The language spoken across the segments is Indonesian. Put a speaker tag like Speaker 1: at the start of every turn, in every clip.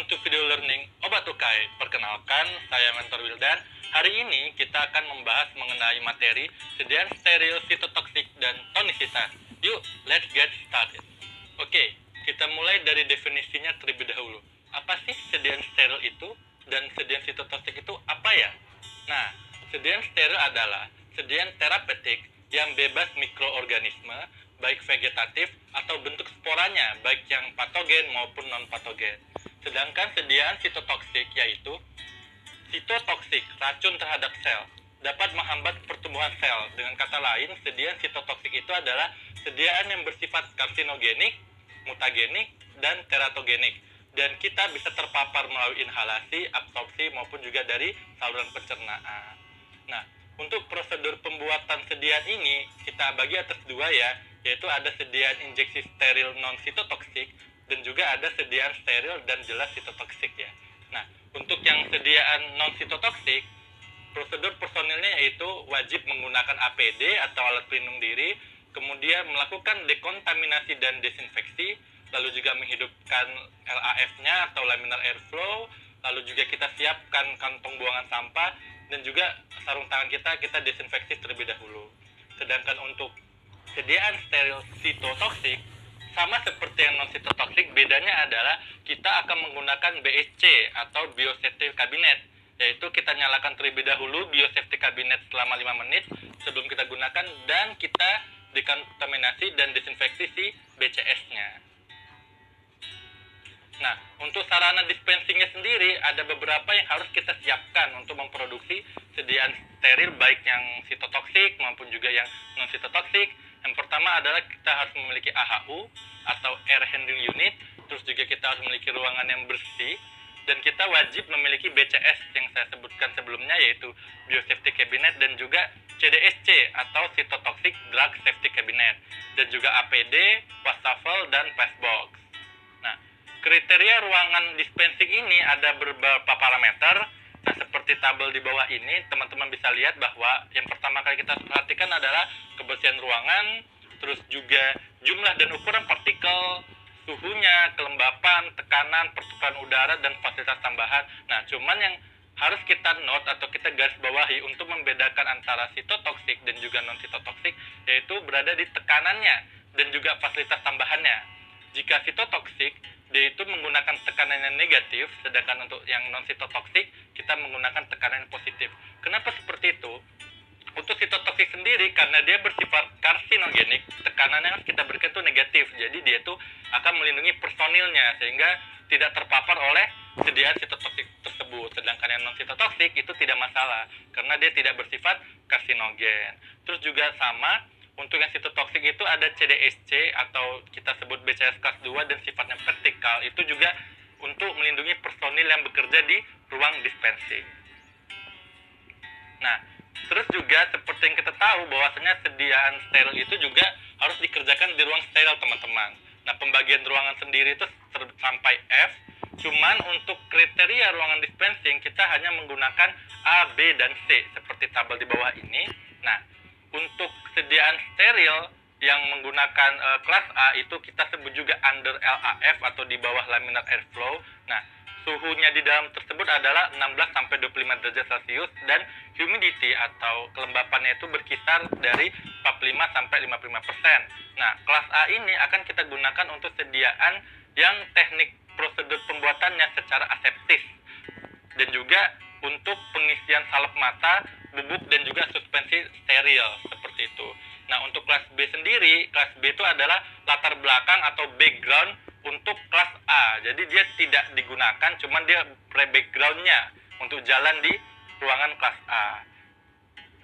Speaker 1: welcome to video learning Obat Ukai. Perkenalkan, saya Mentor Wildan. Hari ini kita akan membahas mengenai materi sediaan steril, sitotoksik, dan tonisitas. Yuk, let's get started. Oke, kita mulai dari definisinya terlebih dahulu. Apa sih sediaan steril itu? Dan sediaan sitotoksik itu apa ya? Nah, sediaan steril adalah sediaan terapeutik yang bebas mikroorganisme, baik vegetatif atau bentuk sporanya, baik yang patogen maupun non-patogen. Sedangkan sediaan sitotoksik yaitu sitotoksik, racun terhadap sel, dapat menghambat pertumbuhan sel. Dengan kata lain, sediaan sitotoksik itu adalah sediaan yang bersifat karsinogenik, mutagenik, dan teratogenik. Dan kita bisa terpapar melalui inhalasi, absorpsi, maupun juga dari saluran pencernaan. Nah, untuk prosedur pembuatan sediaan ini, kita bagi atas dua ya, yaitu ada sediaan injeksi steril non-sitotoksik, dan juga ada sediaan steril dan jelas sitotoksik ya. Nah, untuk yang sediaan non-sitotoksik, prosedur personilnya yaitu wajib menggunakan APD atau alat pelindung diri, kemudian melakukan dekontaminasi dan desinfeksi, lalu juga menghidupkan LAF-nya atau laminar airflow, lalu juga kita siapkan kantong buangan sampah, dan juga sarung tangan kita desinfeksi terlebih dahulu. Sedangkan untuk sediaan steril sitotoksik, sama seperti yang non-sitotoksik, bedanya adalah kita akan menggunakan BSC atau Biosafety Cabinet, yaitu kita nyalakan terlebih dahulu Biosafety Cabinet selama 5 menit sebelum kita gunakan, dan kita dekontaminasi dan desinfeksi si BCS-nya. Nah, untuk sarana dispensingnya sendiri, ada beberapa yang harus kita siapkan untuk memproduksi sediaan steril, baik yang sitotoksik maupun juga yang non-sitotoksik. Yang pertama adalah kita harus memiliki AHU atau Air Handling Unit, terus juga kita harus memiliki ruangan yang bersih, dan kita wajib memiliki BCS yang saya sebutkan sebelumnya, yaitu Biosafety Cabinet, dan juga CDSC atau Cytotoxic Drug Safety Cabinet, dan juga APD, wastafel, dan passbox. Nah, kriteria ruangan dispensing ini ada beberapa parameter. Nah, seperti tabel di bawah ini, teman-teman bisa lihat bahwa yang pertama kali kita perhatikan adalah kebersihan ruangan, terus juga jumlah dan ukuran partikel, suhunya, kelembapan, tekanan, pertukaran udara, dan fasilitas tambahan. Nah, cuman yang harus kita note atau kita garis bawahi untuk membedakan antara sitotoksik dan juga non-sitotoksik, yaitu berada di tekanannya dan juga fasilitas tambahannya. Jika sitotoksik, dia itu menggunakan tekanan yang negatif, sedangkan untuk yang non-sitotoksik, kita menggunakan tekanan yang positif. Kenapa seperti itu? Untuk sitotoksik sendiri, karena dia bersifat karsinogenik, tekanan yang harus kita berikan itu negatif. Jadi dia itu akan melindungi personilnya, sehingga tidak terpapar oleh sediaan sitotoksik tersebut. Sedangkan yang non-sitotoksik itu tidak masalah, karena dia tidak bersifat karsinogen. Terus juga sama, untuk yang sitotoksik itu ada CDSC atau kita sebut BCS kelas 2 dan sifatnya vertikal. Itu juga untuk melindungi personil yang bekerja di ruang dispensing. Nah, terus juga seperti yang kita tahu bahwasanya sediaan steril itu juga harus dikerjakan di ruang steril, teman-teman. Nah, pembagian ruangan sendiri itu sampai F. Cuman untuk kriteria ruangan dispensing kita hanya menggunakan A, B, dan C seperti tabel di bawah ini. Nah, untuk sediaan steril yang menggunakan kelas A itu kita sebut juga under LAF atau di bawah laminar airflow. Nah, suhunya di dalam tersebut adalah 16 sampai 25 derajat Celcius, dan humidity atau kelembapannya itu berkisar dari 45 sampai 55%. Nah, kelas A ini akan kita gunakan untuk sediaan yang teknik prosedur pembuatannya secara aseptis, dan juga untuk pengisian salep mata, bubuk, dan juga suspensi steril seperti itu. Nah, untuk kelas B sendiri, kelas B itu adalah latar belakang atau background untuk kelas A. Jadi dia tidak digunakan, cuman dia pre-backgroundnya untuk jalan di ruangan kelas A.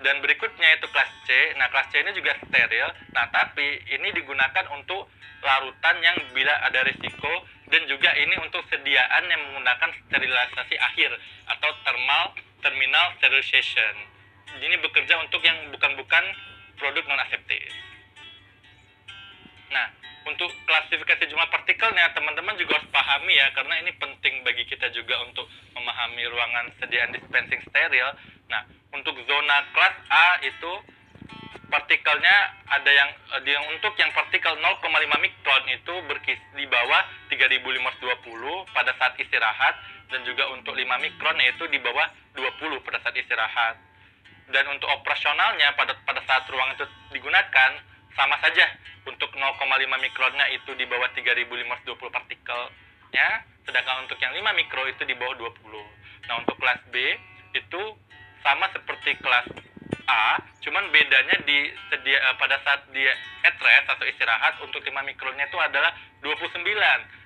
Speaker 1: Dan berikutnya itu kelas C. Nah, kelas C ini juga steril. Nah, tapi ini digunakan untuk larutan yang bila ada risiko, dan juga ini untuk sediaan yang menggunakan sterilisasi akhir atau terminal sterilization. Ini bekerja untuk yang bukan produk non-aseptis. Nah, untuk klasifikasi jumlah partikelnya, teman-teman juga harus pahami ya, karena ini penting bagi kita juga untuk memahami ruangan sediaan dispensing steril. Nah, untuk zona kelas A itu partikelnya ada yang untuk yang partikel 0,5 mikron itu di bawah 3520 pada saat istirahat, dan juga untuk 5 mikron yaitu di bawah 20 pada saat istirahat. Dan untuk operasionalnya pada saat ruang itu digunakan sama saja, untuk 0,5 mikronnya itu di bawah 3520 partikelnya, sedangkan untuk yang 5 mikro itu di bawah 20. Nah, untuk kelas B itu sama seperti kelas A, cuman bedanya pada saat dia at rest atau istirahat, untuk 5 mikronnya itu adalah 29,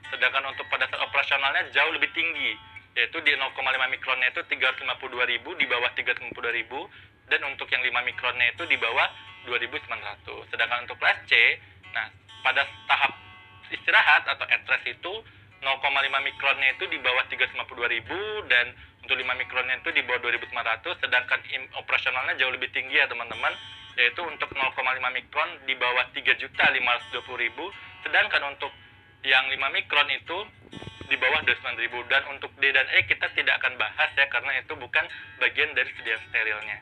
Speaker 1: sedangkan untuk pada saat operasionalnya jauh lebih tinggi, yaitu di 0,5 mikronnya itu 352.000 di bawah 352.000, dan untuk yang 5 mikronnya itu di bawah 2.900. Sedangkan untuk kelas C, nah pada tahap istirahat atau at rest itu 0,5 mikronnya itu di bawah 352.000, dan untuk 5 mikronnya itu di bawah 2.900, sedangkan operasionalnya jauh lebih tinggi ya teman-teman, yaitu untuk 0,5 mikron di bawah 3.520.000, sedangkan untuk yang 5 mikron itu di bawah 29.000. Dan untuk D dan E kita tidak akan bahas ya, karena itu bukan bagian dari sediaan sterilnya.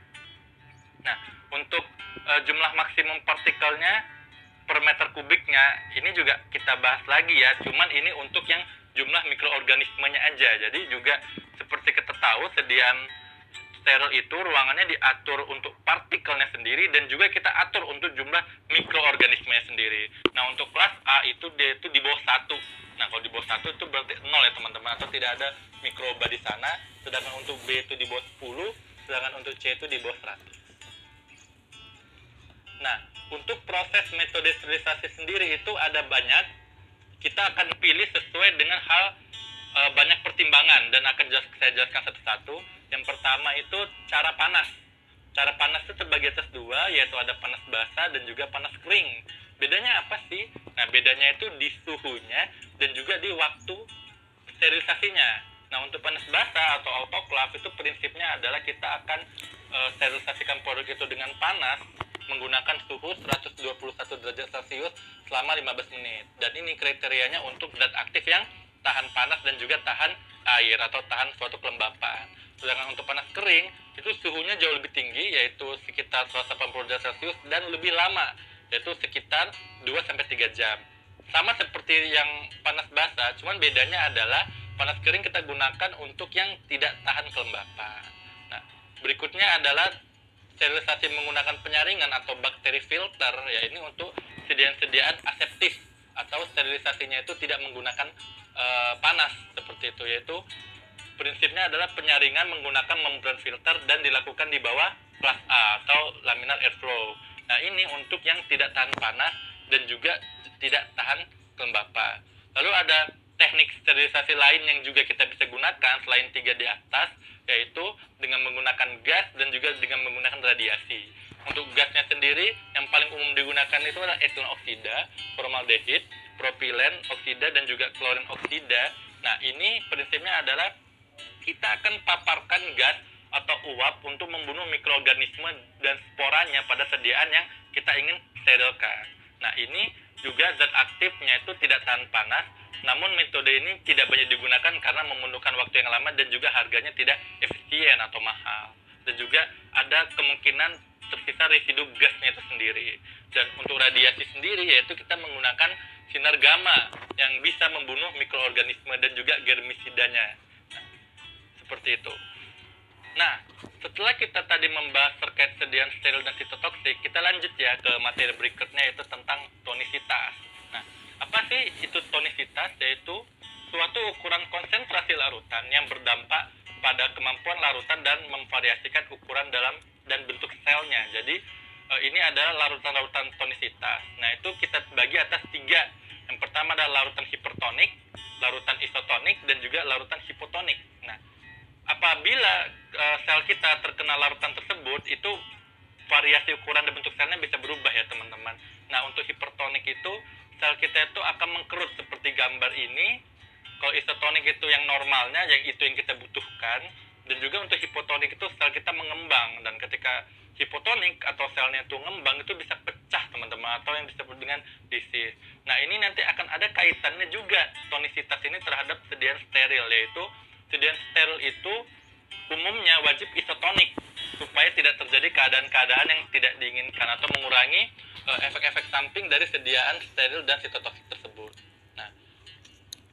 Speaker 1: Nah, untuk jumlah maksimum partikelnya per meter kubiknya ini juga kita bahas lagi ya, cuman ini untuk yang jumlah mikroorganismenya aja. Jadi juga seperti kita tahu, sediaan steril itu ruangannya diatur untuk partikelnya sendiri, dan juga kita atur untuk jumlah mikroorganismenya sendiri. Nah, untuk kelas A itu dia itu di bawah 1. Nah, kalau di bawah 1 itu berarti 0 ya teman-teman, atau tidak ada mikroba di sana. Sedangkan untuk B itu di bawah 10, sedangkan untuk C itu di bawah 100. Nah, untuk proses metode sterilisasi sendiri itu ada banyak. Kita akan pilih sesuai dengan banyak pertimbangan, dan akan saya jelaskan satu-satu. Yang pertama itu cara panas. Cara panas itu terbagi atas dua, yaitu ada panas basah dan juga panas kering. Bedanya apa sih? Nah, bedanya itu di suhunya dan juga di waktu sterilisasinya. Nah, untuk panas basah atau autoclave itu prinsipnya adalah kita akan sterilisasikan produk itu dengan panas menggunakan suhu 121 derajat Celcius selama 15 menit. Dan ini kriterianya untuk zat aktif yang tahan panas dan juga tahan air atau tahan suatu kelembapan. Sedangkan untuk panas kering itu suhunya jauh lebih tinggi, yaitu sekitar 180 derajat Celcius, dan lebih lama, yaitu sekitar 2-3 jam. Sama seperti yang panas basah, cuman bedanya adalah panas kering kita gunakan untuk yang tidak tahan kelembapan. Nah, berikutnya adalah sterilisasi menggunakan penyaringan atau bakteri filter, ya ini untuk sediaan-sediaan aseptis, atau sterilisasinya itu tidak menggunakan panas seperti itu, yaitu prinsipnya adalah penyaringan menggunakan membran filter dan dilakukan di bawah kelas A atau laminar airflow. Nah, ini untuk yang tidak tahan panas dan juga tidak tahan kelembapan. Lalu ada teknik sterilisasi lain yang juga kita bisa gunakan selain 3 di atas, yaitu dengan menggunakan gas dan juga dengan menggunakan radiasi. Untuk gasnya sendiri yang paling umum digunakan itu adalah etilen oksida, formaldehid, propilen oksida, dan juga klorin oksida. Nah, ini prinsipnya adalah kita akan paparkan gas atau uap untuk membunuh mikroorganisme dan sporanya pada sediaan yang kita ingin sterilkan. Nah, ini juga zat aktifnya itu tidak tahan panas, namun metode ini tidak banyak digunakan karena membutuhkan waktu yang lama dan juga harganya tidak efisien atau mahal. Dan juga ada kemungkinan tersisa residu gasnya itu sendiri. Dan untuk radiasi sendiri, yaitu kita menggunakan sinar gamma yang bisa membunuh mikroorganisme dan juga germisidanya. Nah, seperti itu. Nah, setelah kita tadi membahas terkait sediaan steril dan sitotoksik, kita lanjut ya ke materi berikutnya, yaitu tentang tonisitas. Nah, apa sih itu tonisitas? Yaitu suatu ukuran konsentrasi larutan yang berdampak pada kemampuan larutan dan memvariasikan ukuran dalam dan bentuk selnya. Jadi ini adalah larutan-larutan tonisitas. Nah, itu kita bagi atas 3. Yang pertama adalah larutan hipertonik, larutan isotonik, dan juga larutan hipotonik. Nah, apabila sel kita terkena larutan tersebut, itu variasi ukuran dan bentuk selnya bisa berubah ya teman-teman. Nah, untuk hipertonik itu sel kita itu akan mengkerut seperti gambar ini. Kalau isotonik itu yang normalnya, yang itu yang kita butuhkan. Dan juga untuk hipotonik itu sel kita mengembang, dan ketika hipotonik atau selnya itu ngembang, itu bisa pecah teman-teman, atau yang disebut dengan disease. Nah, ini nanti akan ada kaitannya juga tonisitas ini terhadap sediaan steril, yaitu sediaan steril itu umumnya wajib isotonik supaya tidak terjadi keadaan-keadaan yang tidak diinginkan atau mengurangi efek-efek samping dari sediaan steril dan sitotoksik tersebut. Nah,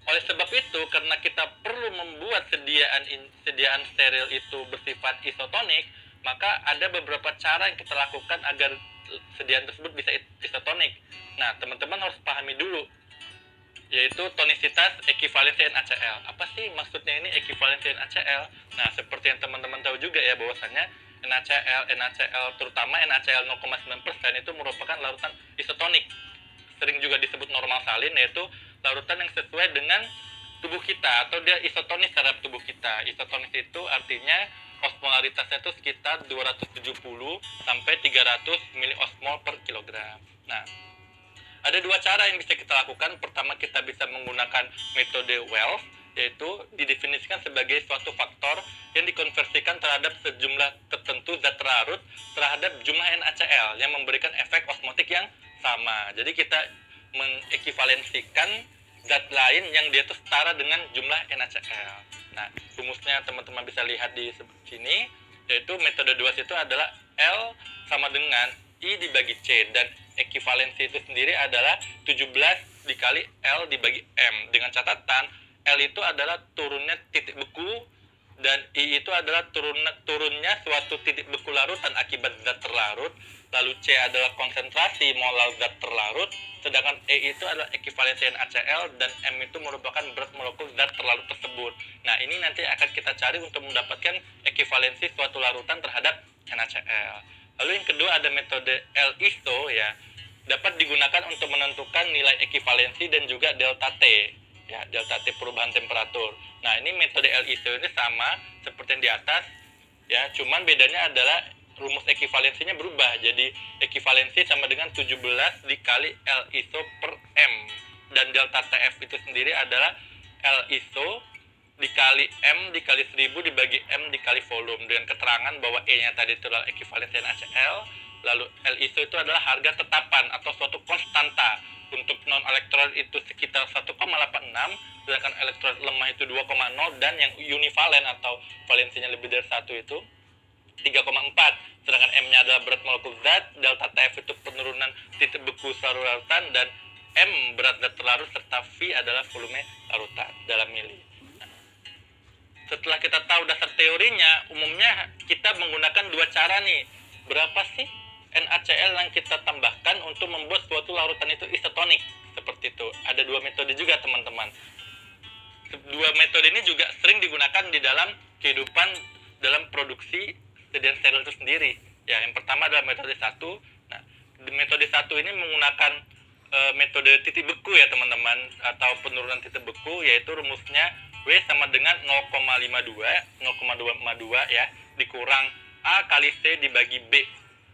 Speaker 1: Oleh sebab itu, karena kita perlu membuat sediaan steril itu bersifat isotonik, maka ada beberapa cara yang kita lakukan agar sediaan tersebut bisa isotonik. Nah, teman-teman harus pahami dulu, yaitu tonisitas ekivalensi NaCl. Apa sih maksudnya ini ekivalensi NaCl? Nah, seperti yang teman-teman tahu juga ya, bahwasanya NaCl terutama NaCl 0,9% itu merupakan larutan isotonik. Sering juga disebut normal salin, yaitu larutan yang sesuai dengan tubuh kita, atau dia isotonis terhadap tubuh kita. Isotonis itu artinya osmolaritasnya itu sekitar 270 sampai 300 miliosmol per kilogram. Nah, ada dua cara yang bisa kita lakukan. Pertama, kita bisa menggunakan metode Wells, yaitu didefinisikan sebagai suatu faktor yang dikonversikan terhadap sejumlah tertentu zat terlarut terhadap jumlah NaCl yang memberikan efek osmotik yang sama. Jadi kita mengekivalensikan zat lain yang dia itu setara dengan jumlah NaCl. Nah, rumusnya teman-teman bisa lihat di sini, yaitu metode 2 itu adalah L sama dengan I dibagi C, dan ekivalensi itu sendiri adalah 17 dikali L dibagi M, dengan catatan L itu adalah turunnya titik beku dan I itu adalah turunnya suatu titik beku larutan akibat zat terlarut, lalu C adalah konsentrasi molar zat terlarut, sedangkan E itu adalah ekivalensi NaCl, dan M itu merupakan berat molekul zat terlarut tersebut. Nah, ini nanti akan kita cari untuk mendapatkan ekivalensi suatu larutan terhadap NaCl. Lalu yang kedua ada metode L-iso ya, dapat digunakan untuk menentukan nilai ekivalensi dan juga delta T. Ya, delta T perubahan temperatur. Nah, ini metode L-iso ini sama seperti yang di atas ya, cuman bedanya adalah rumus ekivalensinya berubah. Jadi ekivalensi sama dengan 17 dikali L-iso per M, dan delta TF itu sendiri adalah L-iso dikali M dikali 1000 dibagi M dikali volume, dengan keterangan bahwa E-nya tadi itu adalah ekivalensi NaCl, lalu L-iso itu adalah harga tetapan atau suatu konstanta. Untuk non-elektrolit itu sekitar 1,86, sedangkan elektrolit lemah itu 2,0, dan yang univalen atau valensinya lebih dari 1 itu 3,4. Sedangkan M-nya adalah berat molekul zat, delta TF itu penurunan titik beku seluruh larutan, dan M berat zat terlarut, serta V adalah volume larutan dalam mili. Setelah kita tahu dasar teorinya, umumnya kita menggunakan dua cara nih. Berapa sih NaCl yang kita tambahkan untuk membuat suatu larutan itu isotonik? Seperti itu. Ada dua metode juga, teman-teman. Dua metode ini juga sering digunakan di dalam kehidupan dalam produksi sediaan steril itu sendiri. Ya, yang pertama adalah metode 1. Nah, metode 1 ini menggunakan metode titik beku ya, teman-teman, atau penurunan titik beku, yaitu rumusnya W sama dengan 0,52 ya, dikurang A kali C dibagi B.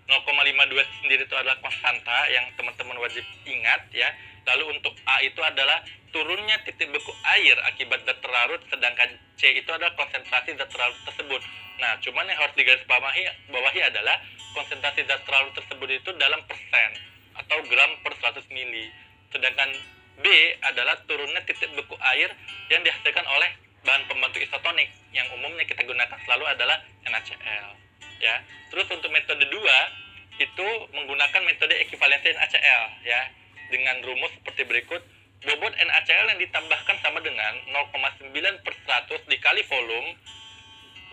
Speaker 1: 0,52 sendiri itu adalah konstanta yang teman-teman wajib ingat ya. Lalu untuk A itu adalah turunnya titik beku air akibat zat terlarut, sedangkan C itu adalah konsentrasi zat terlarut tersebut. Nah, cuman yang harus digarisbawahi adalah konsentrasi zat terlarut tersebut itu dalam persen atau gram per 100 mili. Sedangkan B adalah turunnya titik beku air yang dihasilkan oleh bahan pembantu isotonik, yang umumnya kita gunakan selalu adalah NaCl ya. Terus untuk metode 2 itu menggunakan metode ekivalensi NaCl ya, dengan rumus seperti berikut. Bobot NaCl yang ditambahkan sama dengan 0,9/100 dikali volume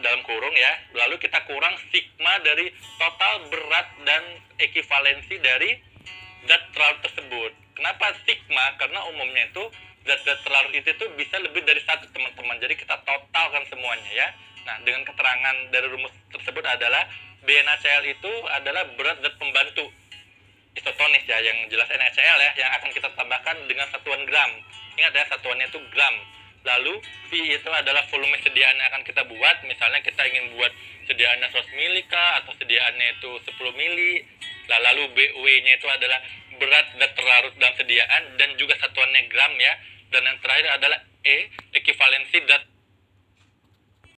Speaker 1: dalam kurung ya, lalu kita kurang sigma dari total berat dan ekivalensi dari zat terlarut tersebut. Kenapa sigma? Karena umumnya itu zat-zat terlarut itu bisa lebih dari 1, teman-teman. Jadi kita totalkan semuanya ya. Nah, dengan keterangan dari rumus tersebut adalah BNaCl itu adalah berat zat pembantu isotonis ya, yang jelas NaCl ya, yang akan kita tambahkan dengan satuan gram. Ingat ya, satuannya itu gram. Lalu V itu adalah volume sediaan yang akan kita buat. Misalnya kita ingin buat sediaannya 100 mili kah, atau sediaannya itu 10 mili. Lalu BW-nya itu adalah berat zat terlarut dalam sediaan, dan juga satuannya gram ya. Dan yang terakhir adalah E, ekivalensi zat